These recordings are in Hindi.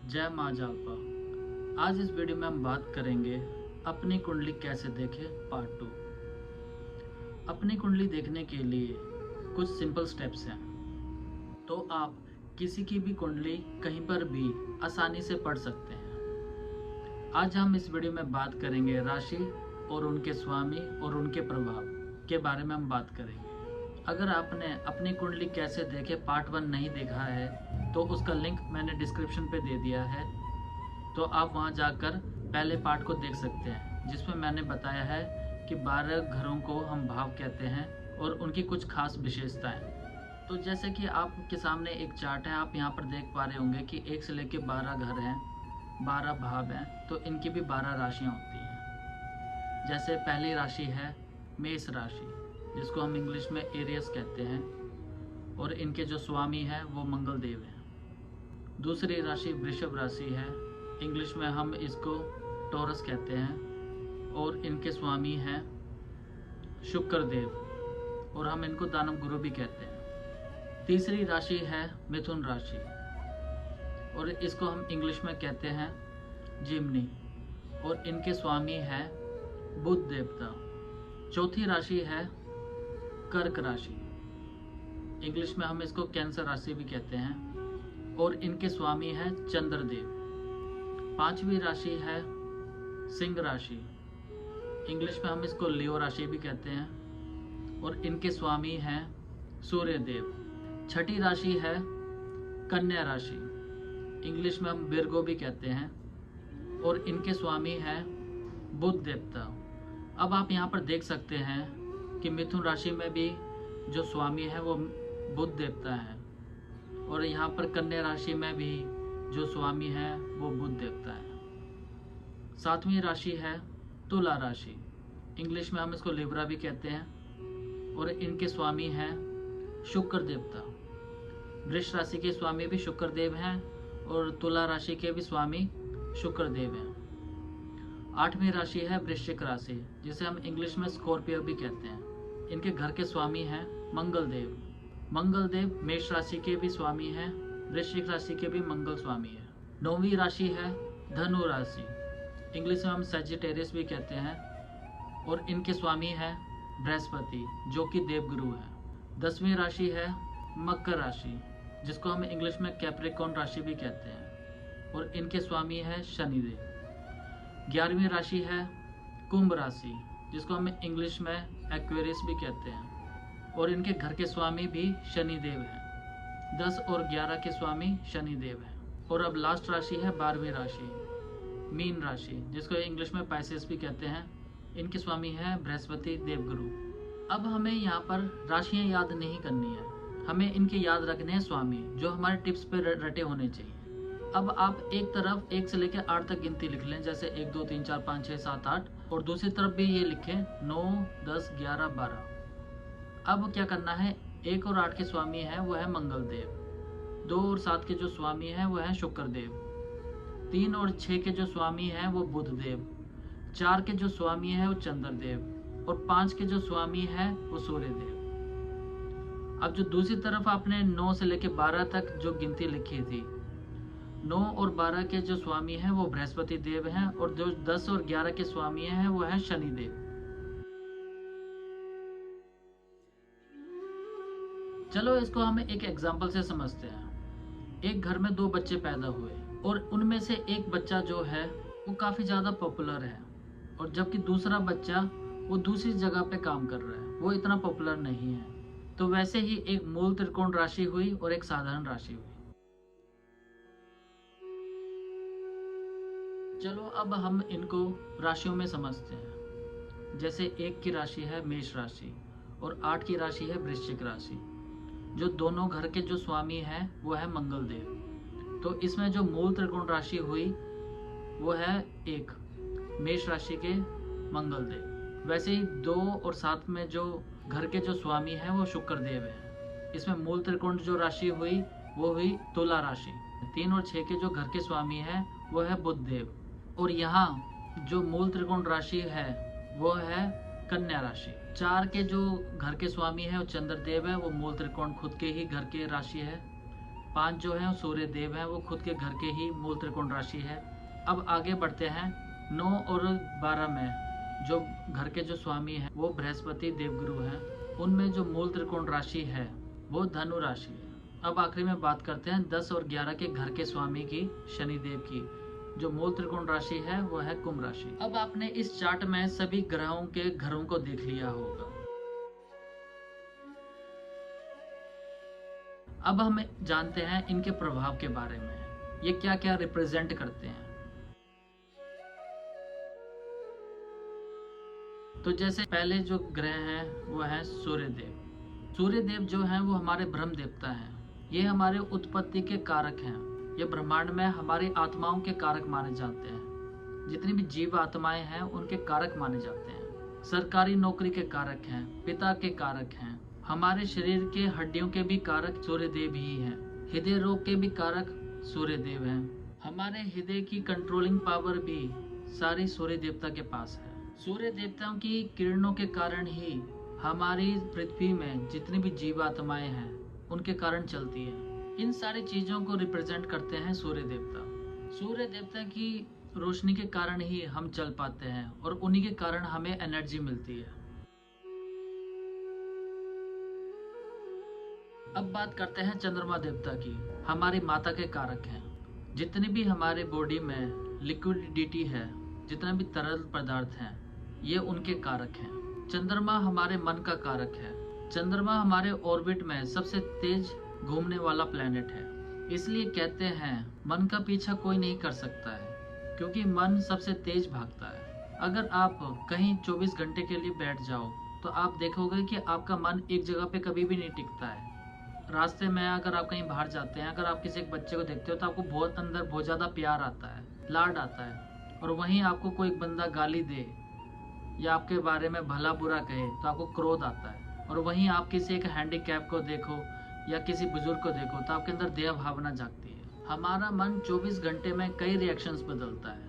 जय माँ जालपा। आज इस वीडियो में हम बात करेंगे अपनी कुंडली कैसे देखें पार्ट 2। अपनी कुंडली देखने के लिए कुछ सिंपल स्टेप्स हैं, तो आप किसी की भी कुंडली कहीं पर भी आसानी से पढ़ सकते हैं। आज हम इस वीडियो में बात करेंगे राशि और उनके स्वामी और उनके प्रभाव के बारे में हम बात करेंगे। अगर आपने अपनी कुंडली कैसे देखे पार्ट 1 नहीं देखा है तो उसका लिंक मैंने डिस्क्रिप्शन पे दे दिया है, तो आप वहां जाकर पहले पार्ट को देख सकते हैं, जिसमें मैंने बताया है कि 12 घरों को हम भाव कहते हैं और उनकी कुछ खास विशेषताएं। तो जैसे कि आपके सामने एक चार्ट है, आप यहाँ पर देख पा रहे होंगे कि 1 से लेकर 12 घर हैं, 12 भाव हैं, तो इनकी भी 12 राशियाँ होती हैं। जैसे पहली राशि है मेष राशि, जिसको हम इंग्लिश में एरियस कहते हैं, और इनके जो स्वामी हैं वो मंगल देव हैं। दूसरी राशि वृषभ राशि है, इंग्लिश में हम इसको टॉरस कहते हैं, और इनके स्वामी हैं शुक्र देव, और हम इनको दानव गुरु भी कहते हैं। तीसरी राशि है मिथुन राशि, और इसको हम इंग्लिश में कहते हैं जिमनी, और इनके स्वामी हैं बुध देवता। चौथी राशि है कर्क राशि, इंग्लिश में हम इसको कैंसर राशि भी कहते हैं, और इनके स्वामी है चंद्रदेव। पांचवी राशि है सिंह राशि, इंग्लिश में हम इसको लियो राशि भी कहते हैं, और इनके स्वामी हैं सूर्य देव। छठी राशि है कन्या राशि, इंग्लिश में हम विर्गो भी कहते हैं, और इनके स्वामी हैं बुध देवता। अब आप यहाँ पर देख सकते हैं कि मिथुन राशि में भी जो स्वामी है वो बुध देवता है, और यहाँ पर कन्या राशि में भी जो स्वामी है वो बुध देवता है। सातवीं राशि है तुला राशि, इंग्लिश में हम इसको लिब्रा भी कहते हैं, और इनके स्वामी हैं शुक्र देवता। वृष राशि के स्वामी भी शुक्र देव हैं, और तुला राशि के भी स्वामी शुक्र देव हैं। आठवीं राशि है वृश्चिक राशि, जिसे हम इंग्लिश में स्कॉर्पियो भी कहते हैं, इनके घर के स्वामी हैं मंगल देव। मंगल देव मेष राशि के भी स्वामी हैं, वृश्चिक राशि के भी मंगल स्वामी है। नौवीं राशि है धनु राशि, इंग्लिश में हम सैजिटेरियस भी कहते हैं, और इनके स्वामी हैं बृहस्पति, जो कि देवगुरु है। 10वीं राशि है मकर राशि, जिसको हम इंग्लिश में कैप्रिकॉर्न राशि भी कहते हैं, और इनके स्वामी है शनिदेव। 11वीं राशि है कुंभ राशि, जिसको हम इंग्लिश में एक्वेरियस भी कहते हैं, और इनके घर के स्वामी भी शनिदेव हैं। 10 और 11 के स्वामी शनिदेव हैं। और अब लास्ट राशि है 12वीं राशि मीन राशि, जिसको इंग्लिश में पाइसेस भी कहते हैं, इनके स्वामी हैं बृहस्पति देवगुरु। अब हमें यहाँ पर राशियाँ याद नहीं करनी है, हमें इनके याद रखने हैं स्वामी, जो हमारे टिप्स पे रटे होने चाहिए। अब आप एक तरफ 1 से लेकर 8 तक गिनती लिख लें, जैसे 1 2 3 4 5 6 7 8, और दूसरी तरफ भी ये लिखें 9 10 11 12। अब क्या करना है, 1 और 8 के स्वामी है वो है मंगल देव, 2 और 7 के जो स्वामी है वो है शुक्र देव, 3 और 6 के जो स्वामी है वो बुध देव, 4 के जो स्वामी है वो चंद्र देव, और 5 के जो स्वामी है वो सूर्य देव। अब जो दूसरी तरफ आपने 9 से लेकर 12 तक जो गिनती लिखी थी, 9 और 12 के जो स्वामी हैं वो बृहस्पति देव हैं, और जो 10 और 11 के स्वामी हैं वो है शनिदेव। चलो इसको हम एक एग्जाम्पल से समझते हैं। एक घर में 2 बच्चे पैदा हुए, और उनमें से एक बच्चा जो है वो काफी ज्यादा पॉपुलर है, और जबकि दूसरा बच्चा वो दूसरी जगह पे काम कर रहा है, वो इतना पॉपुलर नहीं है। तो वैसे ही एक मूल त्रिकोण राशि हुई और एक साधारण राशि हुई। चलो अब हम इनको राशियों में समझते हैं। जैसे 1 की राशि है मेष राशि, और 8 की राशि है वृश्चिक राशि। जो दोनों घर के जो स्वामी हैं वो है मंगल देव। तो इसमें जो मूल त्रिकोण राशि हुई वो है 1 मेष राशि के मंगल देव। वैसे ही 2 और 7 में जो घर के जो स्वामी हैं वो शुक्र देव है। इसमें मूल त्रिकोण जो राशि हुई वो हुई तुला राशि। 3 और 6 के जो घर के स्वामी हैं वो है बुध देव, और यहाँ जो मूल त्रिकोण राशि है वो है कन्या राशि। 4 के जो घर के स्वामी है वो चंद्रदेव है, वो मूल त्रिकोण खुद के ही घर के राशि है। 5 जो है सूर्य देव हैं, वो खुद के घर के ही मूल त्रिकोण राशि है। अब आगे बढ़ते हैं 9 और 12 में जो घर के जो स्वामी हैं वो बृहस्पति देवगुरु हैं, उनमें जो मूल त्रिकोण राशि है वो धनु राशि है। अब आखिरी में बात करते हैं 10 और 11 के घर के स्वामी की, शनिदेव की, जो मूल त्रिकोण राशि है वो है कुंभ राशि। अब आपने इस चार्ट में सभी ग्रहों के घरों को देख लिया होगा। अब हम जानते हैं इनके प्रभाव के बारे में, ये क्या क्या रिप्रेजेंट करते हैं। तो जैसे पहले जो ग्रह हैं वो है सूर्यदेव। सूर्यदेव जो हैं वो हमारे ब्रह्म देवता हैं, ये हमारे उत्पत्ति के कारक हैं, ये ब्रह्मांड में हमारी आत्माओं के कारक माने जाते हैं। जितनी भी जीव आत्माएं हैं उनके कारक माने जाते हैं। सरकारी नौकरी के कारक हैं, पिता के कारक हैं, हमारे शरीर के हड्डियों के भी कारक सूर्यदेव ही हैं, हृदय रोग के भी कारक सूर्यदेव हैं। हमारे हृदय की कंट्रोलिंग पावर भी सारी सूर्य देवता के पास है। सूर्य देवताओं की किरणों के कारण ही हमारी पृथ्वी में जितनी भी जीवात्माएं हैं उनके कारण चलती है। इन सारी चीजों को रिप्रेजेंट करते हैं सूर्य देवता। सूर्य देवता की रोशनी के कारण ही हम चल पाते हैं और उन्हीं के कारण हमें एनर्जी मिलती है। अब बात करते हैं चंद्रमा देवता की, हमारी माता के कारक हैं। जितनी भी हमारे बॉडी में लिक्विडिटी है, जितना भी तरल पदार्थ हैं, ये उनके कारक हैं। चंद्रमा हमारे मन का कारक है। चंद्रमा हमारे ऑर्बिट में सबसे तेज घूमने वाला प्लेनेट है। इसलिए कहते हैं मन का पीछा कोई नहीं कर सकता है, क्योंकि मन सबसे तेज भागता है। अगर आप कहीं 24 घंटे के लिए बैठ जाओ तो आप देखोगे कि आपका मन एक जगह पे कभी भी नहीं टिकता है। रास्ते में अगर आप कहीं बाहर जाते हैं, अगर आप किसी एक बच्चे को देखते हो तो आपको बहुत अंदर बहुत ज़्यादा प्यार आता है, लाड आता है। और वहीं आपको कोई बंदा गाली दे या आपके बारे में भला बुरा कहे तो आपको क्रोध आता है। और वहीं आप किसी एक हैंडीकैप को देखो या किसी बुजुर्ग को देखो तो आपके अंदर दया भावना जागती है। हमारा मन 24 घंटे में कई रिएक्शंस बदलता है।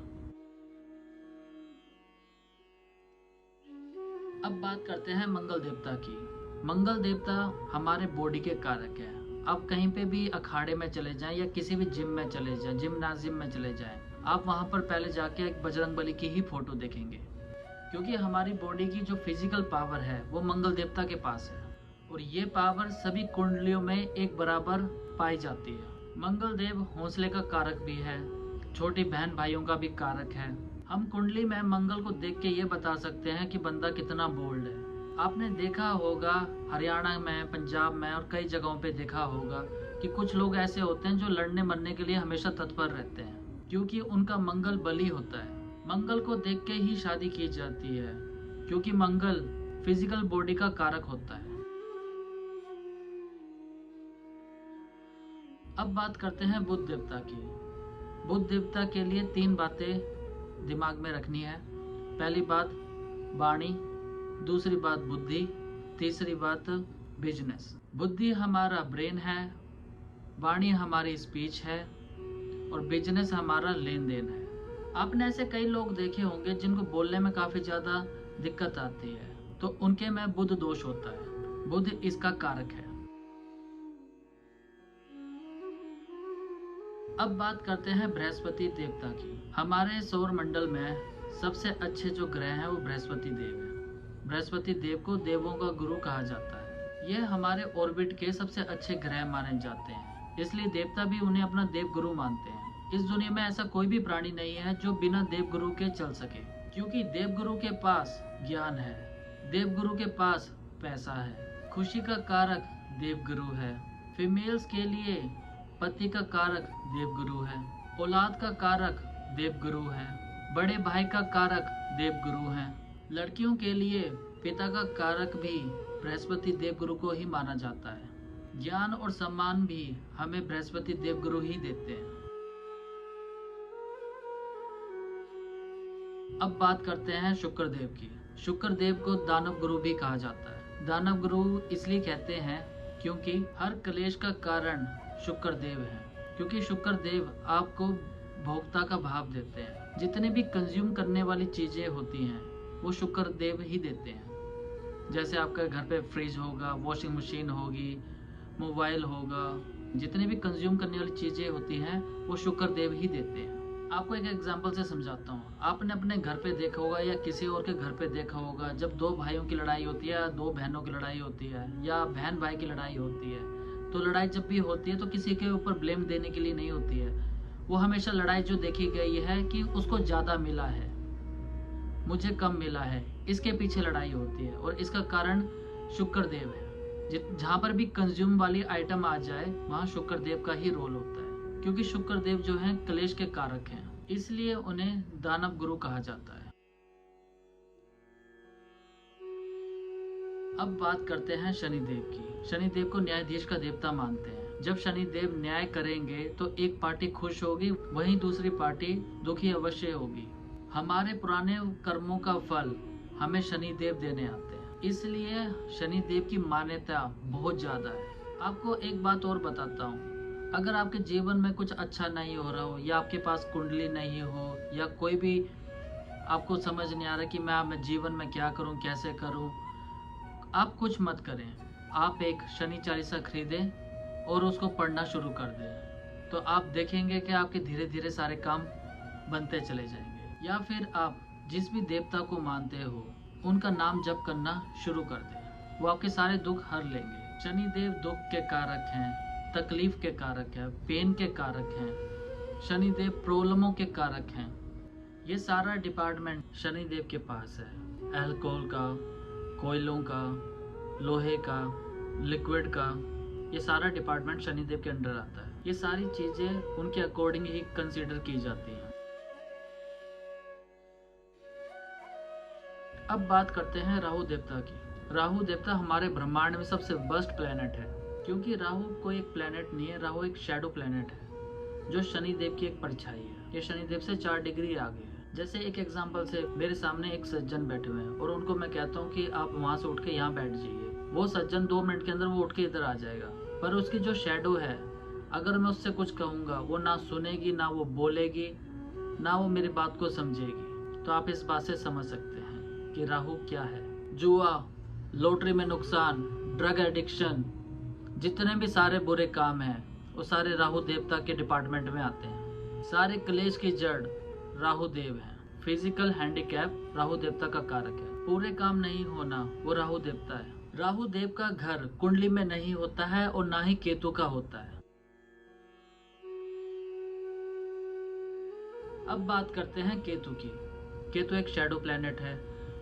अब बात करते हैं मंगल देवता की। मंगल देवता हमारे बॉडी के कारक है। आप कहीं पे भी अखाड़े में चले जाएं या किसी भी जिम में चले जाएं, जिमनाजियम में चले जाएं, आप वहां पर पहले जाके एक बजरंगबली की ही फोटो देखेंगे, क्योंकि हमारी बॉडी की जो फिजिकल पावर है वो मंगल देवता के पास है और ये पावर सभी कुंडलियों में एक बराबर पाई जाती है। मंगल देव हौसले का कारक भी है, छोटी बहन भाइयों का भी कारक है। हम कुंडली में मंगल को देख के ये बता सकते हैं कि बंदा कितना बोल्ड है। आपने देखा होगा हरियाणा में, पंजाब में और कई जगहों पे देखा होगा कि कुछ लोग ऐसे होते हैं जो लड़ने मरने के लिए हमेशा तत्पर रहते हैं, क्योंकि उनका मंगल बली होता है। मंगल को देख के ही शादी की जाती है, क्योंकि मंगल फिजिकल बॉडी का कारक होता है। अब बात करते हैं बुध देवता की। बुध देवता के लिए 3 बातें दिमाग में रखनी है। पहली बात वाणी, दूसरी बात बुद्धि, तीसरी बात बिजनेस। बुद्धि हमारा ब्रेन है, वाणी हमारी स्पीच है और बिजनेस हमारा लेन देन है। आपने ऐसे कई लोग देखे होंगे जिनको बोलने में काफी ज्यादा दिक्कत आती है, तो उनके में बुध दोष होता है। बुध इसका कारक है। अब बात करते हैं बृहस्पति देवता की। हमारे सौर मंडल में सबसे अच्छे जो ग्रह हैं वो बृहस्पति देव है। बृहस्पति देव को देवों का गुरु कहा जाता है। ये हमारे ऑर्बिट के सबसे अच्छे ग्रह माने जाते हैं, इसलिए देवता भी उन्हें अपना देव गुरु मानते हैं। इस दुनिया में ऐसा कोई भी प्राणी नहीं है जो बिना देव गुरु के चल सके, क्योंकि देव गुरु के पास ज्ञान है, देव गुरु के पास पैसा है, खुशी का कारक देव गुरु है, फीमेल्स के लिए पति का कारक देवगुरु है, औलाद का कारक देवगुरु है, बड़े भाई का कारक देवगुरु है, लड़कियों के लिए पिता का कारक भी बृहस्पति देवगुरु को ही माना जाता है। ज्ञान और सम्मान भी हमें बृहस्पति देवगुरु ही देते हैं। अब बात करते हैं शुक्र देव की। शुक्र देव को दानव गुरु भी कहा जाता है। दानव गुरु इसलिए कहते हैं क्योंकि हर क्लेश का कारण शुक्र देव है, क्योंकि शुक्र देव आपको भोक्ता का भाव देते हैं। जितने भी कंज्यूम करने वाली चीजें होती हैं वो शुक्र देव ही देते हैं। जैसे आपके घर पे फ्रिज होगा, वॉशिंग मशीन होगी, मोबाइल होगा, जितने भी कंज्यूम करने वाली चीजें होती हैं वो शुक्र देव ही देते हैं। आपको एक एग्जांपल से समझाता हूँ। आपने अपने घर पे देखा होगा या किसी और के घर पे देखा होगा, जब दो भाइयों की लड़ाई होती है या दो बहनों की लड़ाई होती है या बहन भाई की लड़ाई होती है, तो लड़ाई जब भी होती है तो किसी के ऊपर ब्लेम देने के लिए नहीं होती है। वो हमेशा लड़ाई जो देखी गई है कि उसको ज्यादा मिला है, मुझे कम मिला है, इसके पीछे लड़ाई होती है। और इसका कारण शुक्र देव है। जहाँ पर भी कंज्यूम वाली आइटम आ जाए वहाँ शुक्र देव का ही रोल होता है, क्योंकि शुक्र देव जो है क्लेश के कारक हैं, इसलिए उन्हें दानव गुरु कहा जाता है। अब बात करते हैं शनिदेव की। शनिदेव को न्यायाधीश का देवता मानते हैं। जब शनिदेव न्याय करेंगे तो एक पार्टी खुश होगी, वहीं दूसरी पार्टी दुखी अवश्य होगी। हमारे पुराने कर्मों का फल हमें शनिदेव देने आते हैं, इसलिए शनिदेव की मान्यता बहुत ज्यादा है। आपको एक बात और बताता हूँ, अगर आपके जीवन में कुछ अच्छा नहीं हो रहा हो या आपके पास कुंडली नहीं हो या कोई भी आपको समझ नहीं आ रहा कि मैं जीवन में क्या करूँ, कैसे करूँ, आप कुछ मत करें। आप एक शनि चालीसा खरीदें और उसको पढ़ना शुरू कर दें, तो आप देखेंगे कि आपके धीरे धीरे सारे काम बनते चले जाएंगे। या फिर आप जिस भी देवता को मानते हो उनका नाम जप करना शुरू कर दें, वो आपके सारे दुख हर लेंगे। शनिदेव दुख के कारक हैं, तकलीफ के कारक हैं, पेन के कारक हैं, शनिदेव प्रॉब्लमों के कारक हैं। ये सारा डिपार्टमेंट शनिदेव के पास है। अल्कोहल का, कोयलों का, लोहे का, लिक्विड का, ये सारा डिपार्टमेंट शनिदेव के अंडर आता है। ये सारी चीजें उनके अकॉर्डिंग ही कंसीडर की जाती हैं। अब बात करते हैं राहु देवता की। राहु देवता हमारे ब्रह्मांड में सबसे वर्स्ट प्लेनेट है, क्योंकि राहु कोई एक प्लेनेट नहीं है, राहु एक शैडो प्लेनेट है जो शनिदेव की एक परछाई है। ये शनिदेव से 4 डिग्री आगे है। जैसे एक एग्जांपल से मेरे सामने एक सज्जन बैठे हुए हैं और उनको मैं कहता हूँ कि आप वहां से उठ के यहाँ बैठ जाइए, वो सज्जन 2 मिनट के अंदर वो उठ के इधर आ जाएगा। पर उसकी जो शैडो है, अगर मैं उससे कुछ कहूँगा वो ना सुनेगी, ना वो बोलेगी, ना वो मेरी बात को समझेगी। तो आप इस बात से समझ सकते हैं कि राहु क्या है। जुआ, लॉटरी में नुकसान, ड्रग एडिक्शन, जितने भी सारे बुरे काम हैं वो सारे राहु देवता के डिपार्टमेंट में आते हैं। सारे क्लेश की जड़ राहु देव है। फिजिकल हैंडीकैप राहु देवता का कारक है। पूरे काम नहीं होना वो राहु देवता है। राहु देव का घर कुंडली में नहीं होता है और ना ही केतु का होता है। अब बात करते हैं केतु की। केतु एक शैडो प्लेनेट है।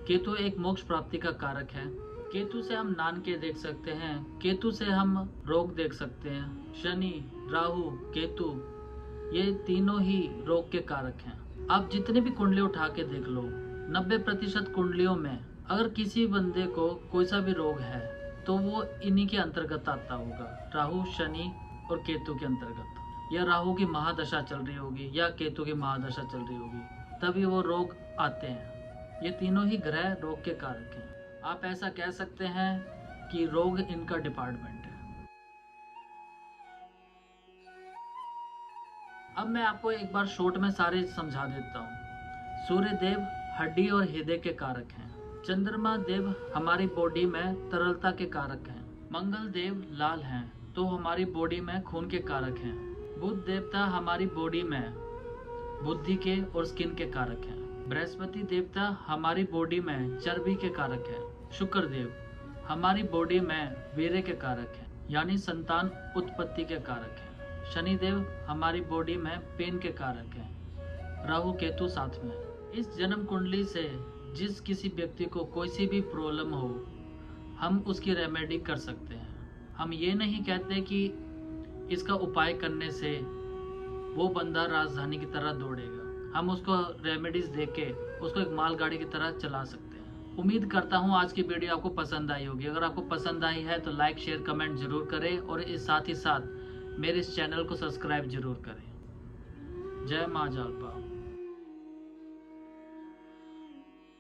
केतु एक मोक्ष प्राप्ति का कारक है। केतु से हम नानके देख सकते हैं, केतु से हम रोग देख सकते हैं। शनि, राहु, केतु ये तीनों ही रोग के कारक हैं। आप जितने भी कुंडली उठा के देख लो, 90% कुंडलियों में अगर किसी बंदे को कोई सा भी रोग है तो वो इन्हीं के अंतर्गत आता होगा, राहु, शनि और केतु के अंतर्गत। या राहु की महादशा चल रही होगी या केतु की महादशा चल रही होगी, तभी वो रोग आते हैं। ये तीनों ही ग्रह रोग के कारक हैं। आप ऐसा कह सकते हैं कि रोग इनका डिपार्टमेंट है। अब मैं आपको एक बार शॉर्ट में सारे समझा देता हूँ। सूर्य देव हड्डी और हृदय के कारक हैं। चंद्रमा देव हमारी बॉडी में तरलता के कारक हैं। मंगल देव लाल हैं तो हमारी बॉडी में खून के कारक हैं। बुध देवता हमारी बॉडी में बुद्धि के और स्किन के कारक हैं। बृहस्पति देवता हमारी बॉडी में चर्बी के कारक हैं। शुक्र देव हमारी बॉडी में वीर्य के कारक हैं, यानी संतान उत्पत्ति के कारक हैं। शनिदेव हमारी बॉडी में पेन के कारक हैं। राहु केतु साथ में। इस जन्म कुंडली से जिस किसी व्यक्ति को कोई सी भी प्रॉब्लम हो, हम उसकी रेमेडी कर सकते हैं। हम ये नहीं कहते कि इसका उपाय करने से वो बंदा राजधानी की तरह दौड़ेगा। हम उसको रेमेडीज देके उसको एक मालगाड़ी की तरह चला सकते हैं। उम्मीद करता हूँ आज की वीडियो आपको पसंद आई होगी। अगर आपको पसंद आई है तो लाइक, शेयर, कमेंट जरूर करें और इस साथ ही साथ मेरे इस चैनल को सब्सक्राइब जरूर करें। जय मां जालपा।